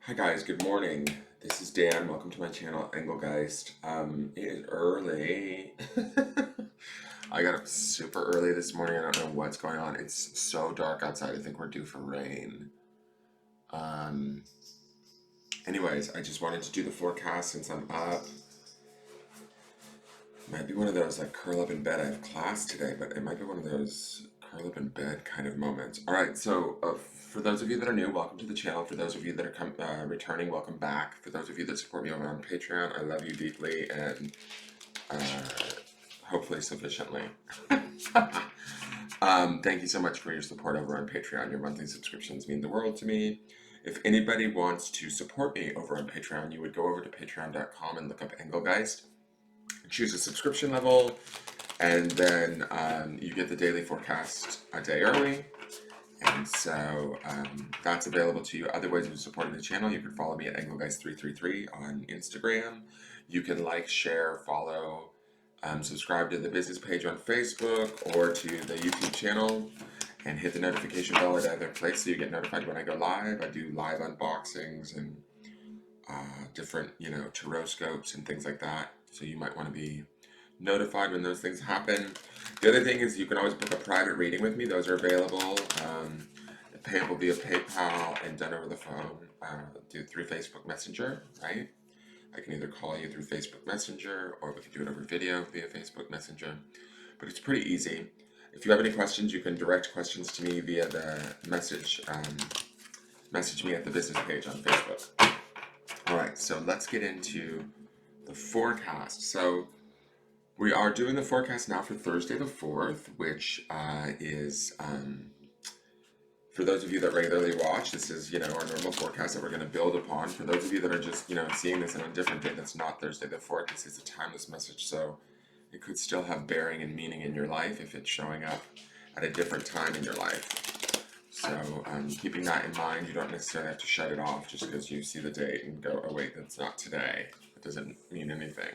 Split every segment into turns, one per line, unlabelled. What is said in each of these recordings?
Hi guys, good morning. This is Dan. Welcome to my channel, Engelgeist. It is early. I got up super early this morning. I don't know what's going on. It's so dark outside. I think we're due for rain. Um, Anyways, I just wanted to do the forecast since I'm up. Might be one of those like curl up in bed. I have class today, but it might be one of those curl up in bed kind of moments. All right, so for those of you that are new, welcome to the channel. For those of you that are returning, welcome back. For those of you that support me over on Patreon, I love you deeply and uh, hopefully sufficiently. Thank you so much for your support over on Patreon. Your monthly subscriptions mean the world to me. If anybody wants to support me over on Patreon, you would go over to patreon.com and look up Engelgeist. Choose a subscription level, and then you get the daily forecast a day early. And so that's available to you. Other ways of supporting the channel, you can follow me at Engelgeist333 on Instagram. You can like, share, follow, subscribe to the business page on Facebook or to the YouTube channel, and hit the notification bell at either place so you get notified when I go live. I do live unboxings and different, tarot scopes and things like that. So you might want to be notified when those things happen. The other thing is you can always book a private reading with me. Those are available, payable via PayPal and done over the phone, through Facebook Messenger, right? I can either call you through Facebook Messenger or we can do it over video via Facebook Messenger. But it's pretty easy. If you have any questions, you can direct questions to me via the message me at the business page on Facebook. All right, so let's get into the forecast. So we are doing the forecast now for Thursday the 4th, which is, for those of you that regularly watch, this is, our normal forecast that we're going to build upon. For those of you that are just, seeing this on a different day that's not Thursday the 4th, this is a timeless message, so it could still have bearing and meaning in your life if it's showing up at a different time in your life. So keeping that in mind, you don't necessarily have to shut it off just because you see the date and go, oh wait, that's not today. It doesn't mean anything.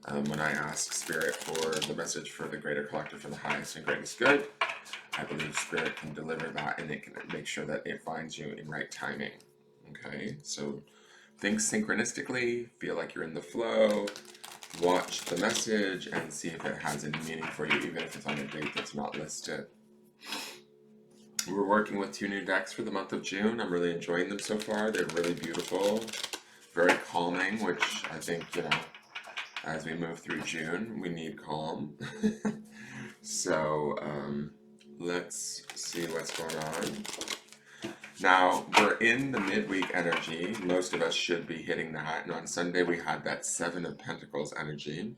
When I ask Spirit for the message for the greater collective, for the highest and greatest good, I believe Spirit can deliver that and it can make sure that it finds you in right timing. Okay, so think synchronistically, feel like you're in the flow, watch the message and see if it has any meaning for you, even if it's on a date that's not listed. We're working with 2 new decks for the month of June. I'm really enjoying them so far. They're really beautiful, very calming, which I think, as we move through June, we need calm. So let's see what's going on. Now, we're in the midweek energy. Most of us should be hitting that. And on Sunday, we had that 7 of Pentacles energy,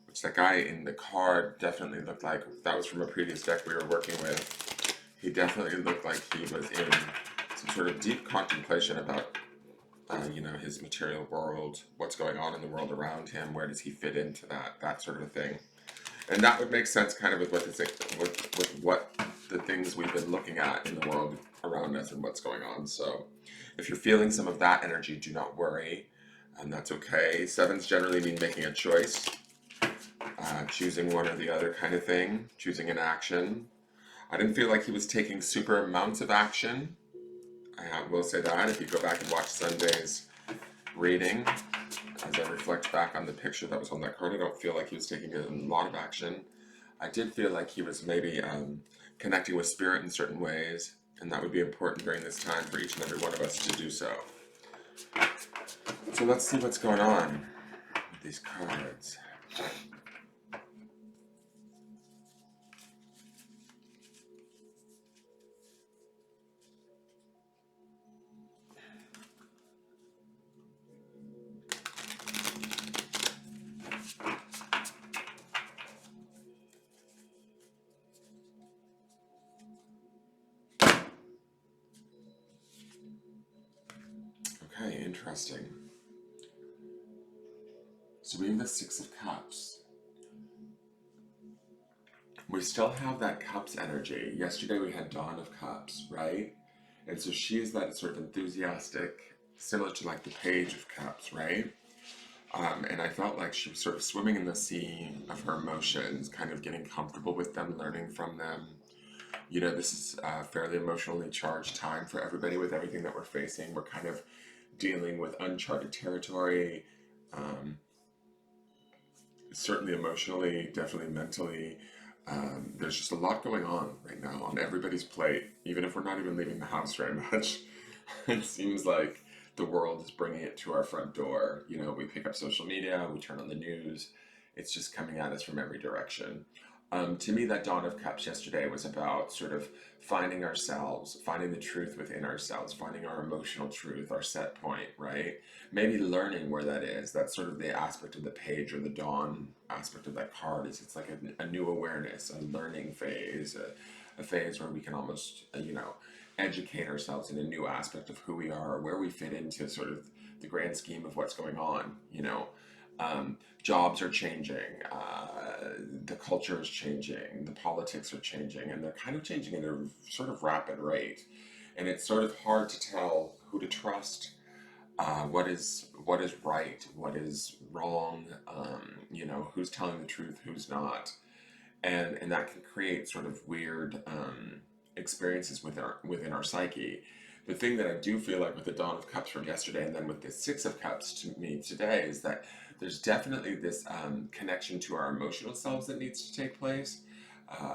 which that guy in the card definitely looked like, that was from a previous deck we were working with. He definitely looked like he was in some sort of deep contemplation about his material world, what's going on in the world around him, where does he fit into that sort of a thing. And that would make sense kind of with what the things we've been looking at in the world around us and what's going on. So if you're feeling some of that energy, do not worry, and that's okay. 7s generally mean making a choice, choosing one or the other kind of thing, choosing an action. I didn't feel like he was taking super amounts of action. I will say that. If you go back and watch Sunday's reading, as I reflect back on the picture that was on that card, I don't feel like he was taking a lot of action. I did feel like he was maybe connecting with Spirit in certain ways, and that would be important during this time for each and every one of us to do so. So let's see what's going on with these cards. Okay, interesting. So we have the 6 of Cups. We still have that Cups energy. Yesterday we had Dawn of Cups, right? And so she is that sort of enthusiastic, similar to like the Page of Cups, right? And I felt like she was sort of swimming in the sea of her emotions, kind of getting comfortable with them, learning from them. This is a fairly emotionally charged time for everybody with everything that we're facing. We're kind of dealing with uncharted territory, um, certainly emotionally, definitely mentally. There's just a lot going on right now on everybody's plate, even if we're not even leaving the house very much. It seems like the world is bringing it to our front door. You know, we pick up social media, we turn on the news, it's just coming at us from every direction. To me, that Dawn of Cups yesterday was about sort of finding ourselves, finding the truth within ourselves, finding our emotional truth, our set point, right? Maybe learning where that is. That's sort of the aspect of the page, or the dawn aspect of that card, is it's like a new awareness, a learning phase, a phase where we can almost, educate ourselves in a new aspect of who we are, where we fit into sort of the grand scheme of what's going on, jobs are changing, the culture is changing, the politics are changing, and they're kind of changing at a sort of rapid rate. And it's sort of hard to tell who to trust, what is right, what is wrong, who's telling the truth, who's not, and that can create sort of weird experiences within our psyche. The thing that I do feel like with the Dawn of Cups from yesterday, and then with the Six of Cups to me today, is that there's definitely this connection to our emotional selves that needs to take place,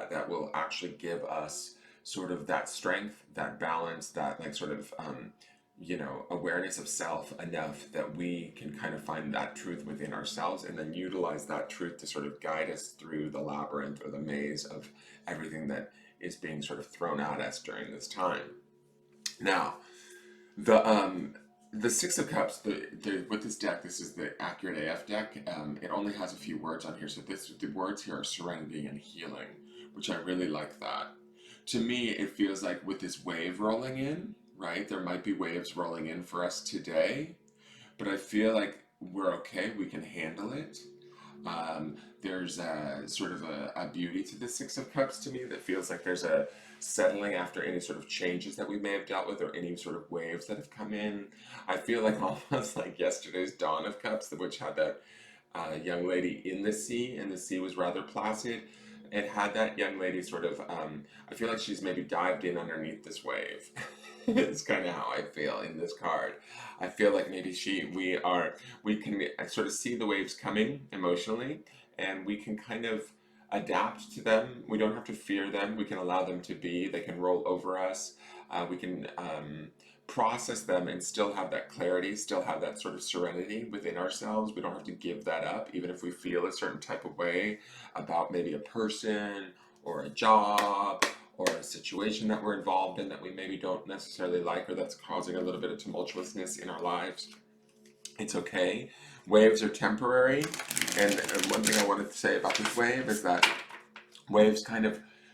that will actually give us sort of that strength, that balance, that like sort of awareness of self enough that we can kind of find that truth within ourselves, and then utilize that truth to sort of guide us through the labyrinth or the maze of everything that is being sort of thrown at us during this time. Now, the Six of Cups, with this deck, this is the Accurate AF deck. It only has a few words on here, so the words here are serenity and healing, which I really like that. To me, it feels like with this wave rolling in, right? There might be waves rolling in for us today, but I feel like we're okay. We can handle it. There's a sort of a beauty to the Six of Cups to me that feels like there's a settling after any sort of changes that we may have dealt with, or any sort of waves that have come in. I feel like almost like yesterday's Dawn of Cups, which had that young lady in the sea, and the sea was rather placid. It had that young lady sort of, I feel like she's maybe dived in underneath this wave. It's kind of how I feel in this card. I feel like maybe we can sort of see the waves coming emotionally, and we can kind of adapt to them. We don't have to fear them. We can allow them to be. They can roll over us. We can process them and still have that clarity, still have that sort of serenity within ourselves. We don't have to give that up, even if we feel a certain type of way about maybe a person or a job or a situation that we're involved in that we maybe don't necessarily like, or that's causing a little bit of tumultuousness in our lives. It's okay. Waves are temporary, and one thing I wanted to say about this wave is that waves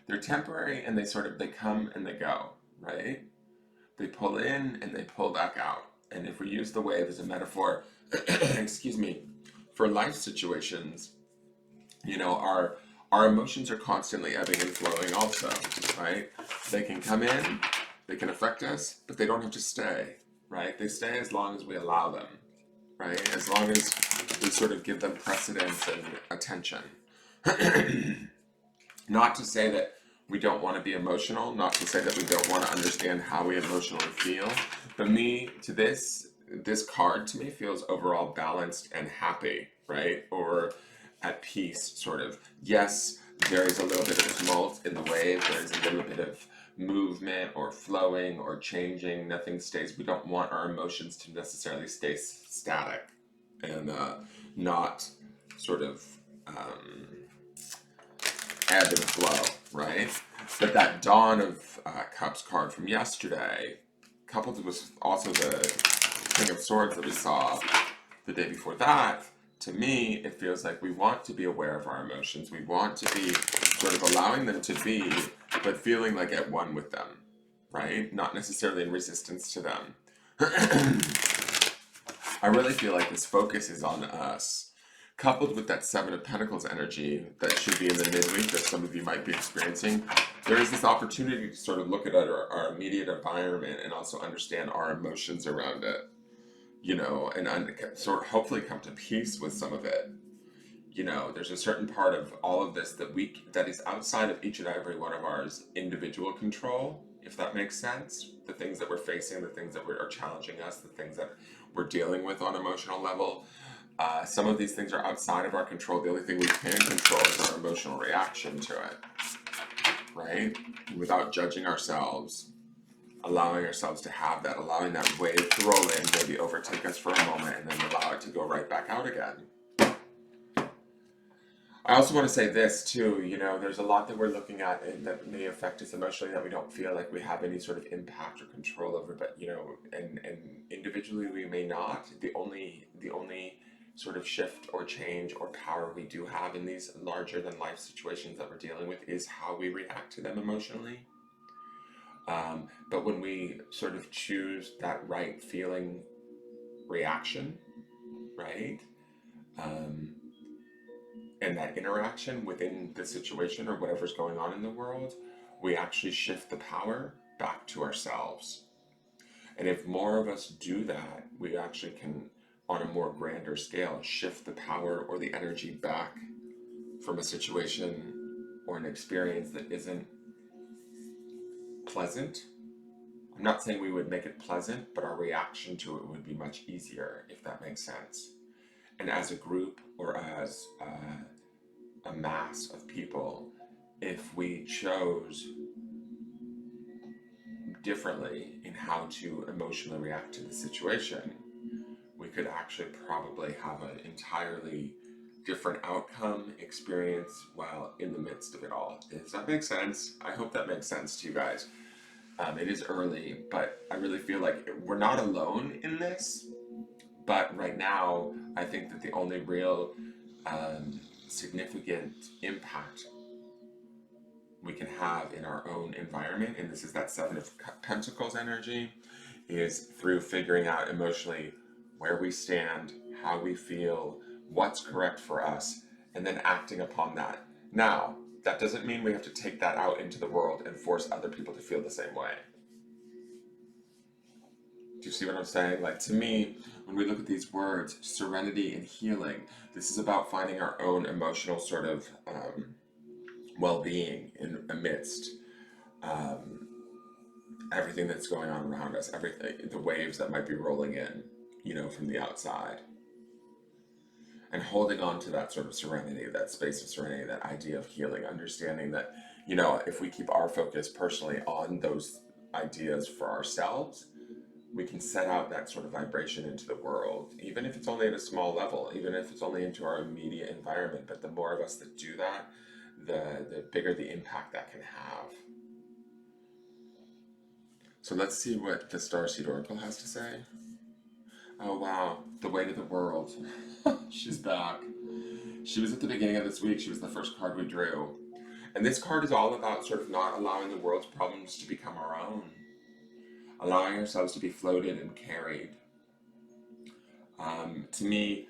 they're temporary, and they come and they go, right? They pull in and they pull back out. And if we use the wave as a metaphor, excuse me, for life situations, our emotions are constantly ebbing and flowing also, right? They can come in, they can affect us, but they don't have to stay, right? They stay as long as we allow them, right? As long as we sort of give them precedence and attention. Not to say that we don't want to be emotional, not to say that we don't want to understand how we emotionally feel, but this card to me feels overall balanced and happy, right? Or at peace, sort of. Yes, there is a little bit of tumult in the wave, there is a little bit of movement or flowing or changing. Nothing stays. We don't want our emotions to necessarily stay static and not sort of ebb and flow, right? But that Dawn of Cups card from yesterday, coupled with also the King of Swords that we saw the day before that, to me, it feels like we want to be aware of our emotions. We want to be sort of allowing them to be, but feeling like at one with them, right? Not necessarily in resistance to them. I really feel like this focus is on us, coupled with that Seven of Pentacles energy that should be in the midweek that some of you might be experiencing. There is this opportunity to sort of look at our immediate environment and also understand our emotions around it, and sort of hopefully come to peace with some of it. There's a certain part of all of this that is outside of each and every one of ours individual control, if that makes sense. The things that we're facing, the things that are challenging us, the things that we're dealing with on emotional level. Some of these things are outside of our control. The only thing we can control is our emotional reaction to it, right? Without judging ourselves, allowing ourselves to have that, allowing that wave to roll in, maybe overtake us for a moment, and then allow it to go right back out again. I also want to say this too, you know, there's a lot that we're looking at that may affect us emotionally that we don't feel like we have any sort of impact or control over, but you know, and individually we may not. The only sort of shift or change or power we do have in these larger than life situations that we're dealing with is how we react to them emotionally. But when we sort of choose that right feeling reaction, right? And that interaction within the situation or whatever's going on in the world, we actually shift the power back to ourselves. And if more of us do that, we actually can, on a more grander scale, shift the power or the energy back from a situation or an experience that isn't pleasant. I'm not saying we would make it pleasant, but our reaction to it would be much easier, if that makes sense. And as a group or as a mass of people, if we chose differently in how to emotionally react to the situation, we could actually probably have an entirely different outcome experience while in the midst of it all. Does that make sense? I hope that makes sense to you guys. It is early, but I really feel like we're not alone in this. But right now, I think that the only real significant impact we can have in our own environment, and this is that Seven of Pentacles energy, is through figuring out emotionally where we stand, how we feel, what's correct for us, and then acting upon that. Now, that doesn't mean we have to take that out into the world and force other people to feel the same way. Do you see what I'm saying? Like, to me, when we look at these words, serenity and healing, this is about finding our own emotional sort of well-being in amidst everything that's going on around us, everything, the waves that might be rolling in, you know, from the outside. And holding on to that sort of serenity, that space of serenity, that idea of healing, understanding that, you know, if we keep our focus personally on those ideas for ourselves, we can set out that sort of vibration into the world, even if it's only at a small level, even if it's only into our immediate environment. But the more of us that do that, the bigger the impact that can have. So let's see what the Starseed Oracle has to say. Oh wow, the weight of the world. She's back. She was at the beginning of this week. She was the first card we drew. And this card is all about sort of not allowing the world's problems to become our own. Allowing ourselves to be floated and carried. To me,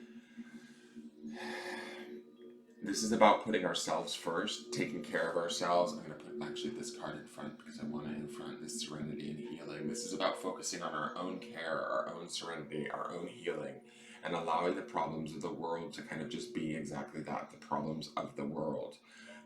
this is about putting ourselves first, taking care of ourselves. I'm going to put actually this card in front because I want it in front, this serenity and healing. This is about focusing on our own care, our own serenity, our own healing, and allowing the problems of the world to kind of just be exactly that, the problems of the world.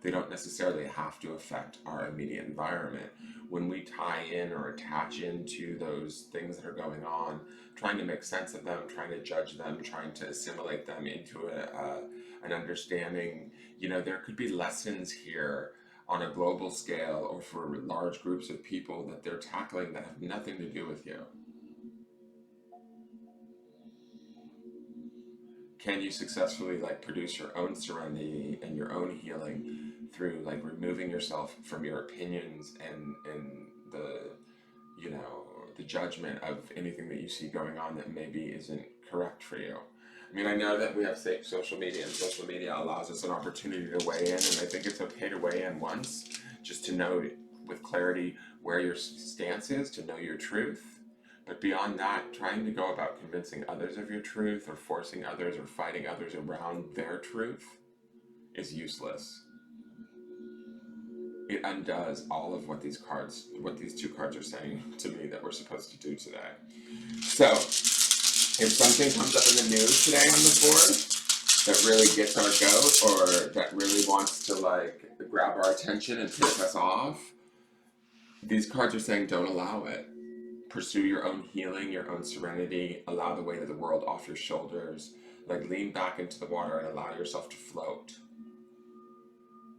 They don't necessarily have to affect our immediate environment. When we tie in or attach into those things that are going on, trying to make sense of them, trying to judge them, trying to assimilate them into an understanding, you know, there could be lessons here on a global scale or for large groups of people that they're tackling that have nothing to do with you. Can you successfully like produce your own serenity and your own healing through like removing yourself from your opinions and the, you know, the judgment of anything that you see going on that maybe isn't correct for you? I mean, I know that we have social media, and social media allows us an opportunity to weigh in, and I think it's okay to weigh in once, just to know with clarity where your stance is, to know your truth. But beyond that, trying to go about convincing others of your truth or forcing others or fighting others around their truth is useless. It undoes all of what these two cards are saying to me that we're supposed to do today. So, if something comes up in the news today on the board that really gets our goat or that really wants to like grab our attention and piss us off, these cards are saying don't allow it. pursue your own healing, your own serenity, allow the weight of the world off your shoulders, like lean back into the water and allow yourself to float.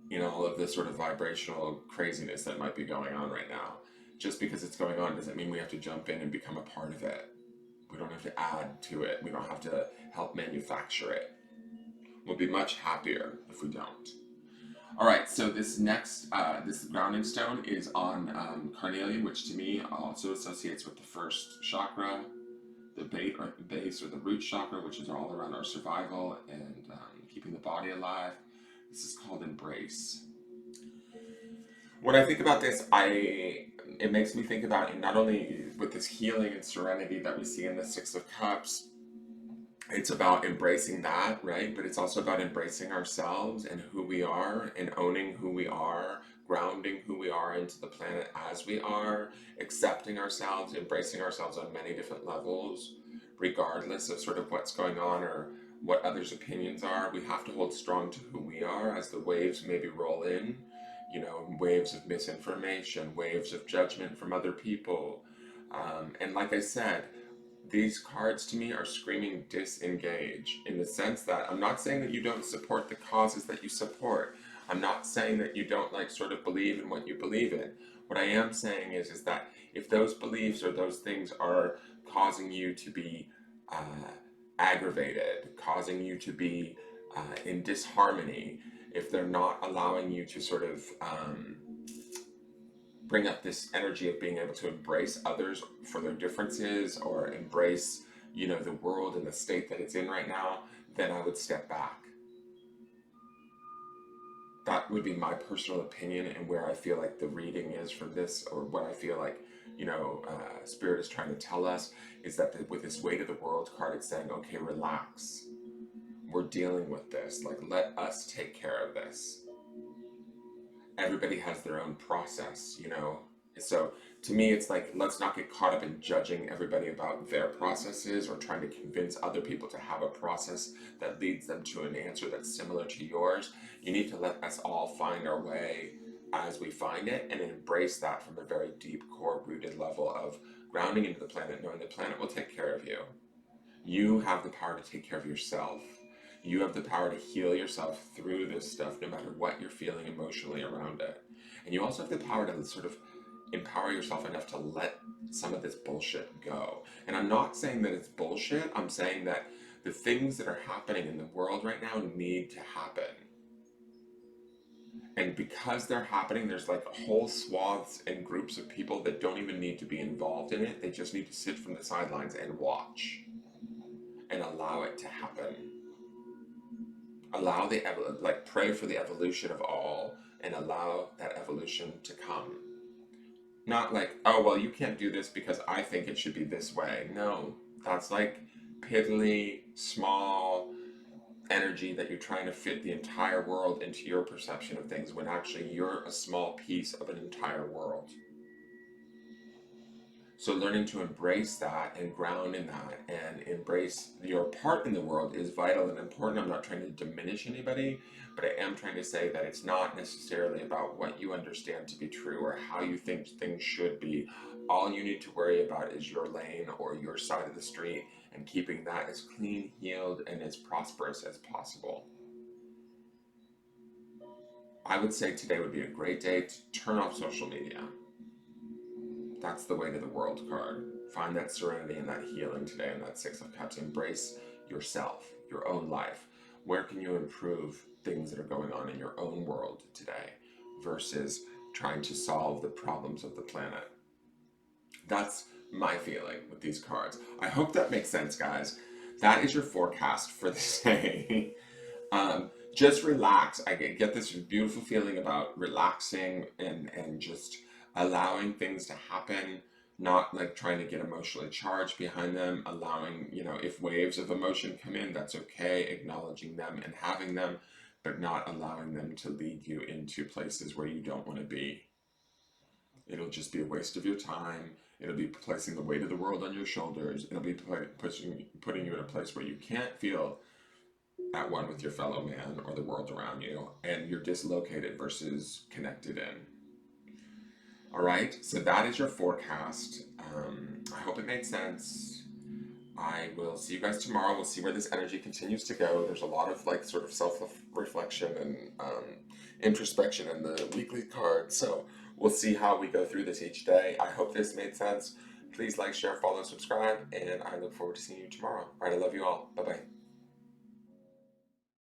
You know, all of this sort of vibrational craziness that might be going on right now. Just because it's going on doesn't mean we have to jump in and become a part of it. We don't have to add to it. We don't have to help manufacture it. We'll be much happier if we don't. All right, so this next, this grounding stone is on carnelian, which to me also associates with the first chakra, the base or the root chakra, which is all around our survival and keeping the body alive. This is called embrace. When I think about this, it makes me think about, not only with this healing and serenity that we see in the Six of Cups, it's about embracing that, right? But it's also about embracing ourselves and who we are and owning who we are, grounding who we are into the planet as we are, accepting ourselves, embracing ourselves on many different levels, regardless of sort of what's going on or what others' opinions are. We have to hold strong to who we are as the waves maybe roll in, you know, waves of misinformation, waves of judgment from other people. And like I said, these cards to me are screaming disengage, in the sense that I'm not saying that you don't support the causes that you support. I'm not saying that you don't like sort of believe in what you believe in. What I am saying is that if those beliefs or those things are causing you to be aggravated, causing you to be in disharmony, if they're not allowing you to sort of bring up this energy of being able to embrace others for their differences or embrace, you know, the world and the state that it's in right now, then I would step back. That would be my personal opinion and where I feel like the reading is from this, or what I feel like, you know, Spirit is trying to tell us, is that with this weight of the world card, it's saying, okay, relax. We're dealing with this. Like, let us take care of this. Everybody has their own process, you know? So to me, it's like, let's not get caught up in judging everybody about their processes or trying to convince other people to have a process that leads them to an answer that's similar to yours. You need to let us all find our way as we find it and embrace that from a very deep, core rooted level of grounding into the planet, knowing the planet will take care of you. You have the power to take care of yourself. You have the power to heal yourself through this stuff, no matter what you're feeling emotionally around it. And you also have the power to sort of empower yourself enough to let some of this bullshit go. And I'm not saying that it's bullshit. I'm saying that the things that are happening in the world right now need to happen. And because they're happening, there's like whole swaths and groups of people that don't even need to be involved in it. They just need to sit from the sidelines and watch and allow it to happen. Allow pray for the evolution of all and allow that evolution to come. Not like, oh, well, you can't do this because I think it should be this way. No, that's like piddly, small energy that you're trying to fit the entire world into your perception of things when actually you're a small piece of an entire world. So learning to embrace that and ground in that and embrace your part in the world is vital and important. I'm not trying to diminish anybody, but I am trying to say that it's not necessarily about what you understand to be true or how you think things should be. All you need to worry about is your lane or your side of the street and keeping that as clean, healed, and as prosperous as possible. I would say today would be a great day to turn off social media. That's the weight of the world card. Find that serenity and that healing today in that Six of Cups. Embrace yourself, your own life. Where can you improve things that are going on in your own world today versus trying to solve the problems of the planet? That's my feeling with these cards. I hope that makes sense, guys. That is your forecast for this day. Just relax. I get this beautiful feeling about relaxing and just allowing things to happen, not like trying to get emotionally charged behind them, allowing, you know, if waves of emotion come in, that's okay, acknowledging them and having them, but not allowing them to lead you into places where you don't want to be. It'll just be a waste of your time. It'll be placing the weight of the world on your shoulders. It'll be putting you in a place where you can't feel at one with your fellow man or the world around you, and you're dislocated versus connected in. All right, so that is your forecast. I hope it made sense. I will see you guys tomorrow. We'll see where this energy continues to go. There's a lot of like sort of self-reflection and introspection in the weekly card. So we'll see how we go through this each day. I hope this made sense. Please like, share, follow, subscribe, and I look forward to seeing you tomorrow. All right, I love you all. Bye-bye.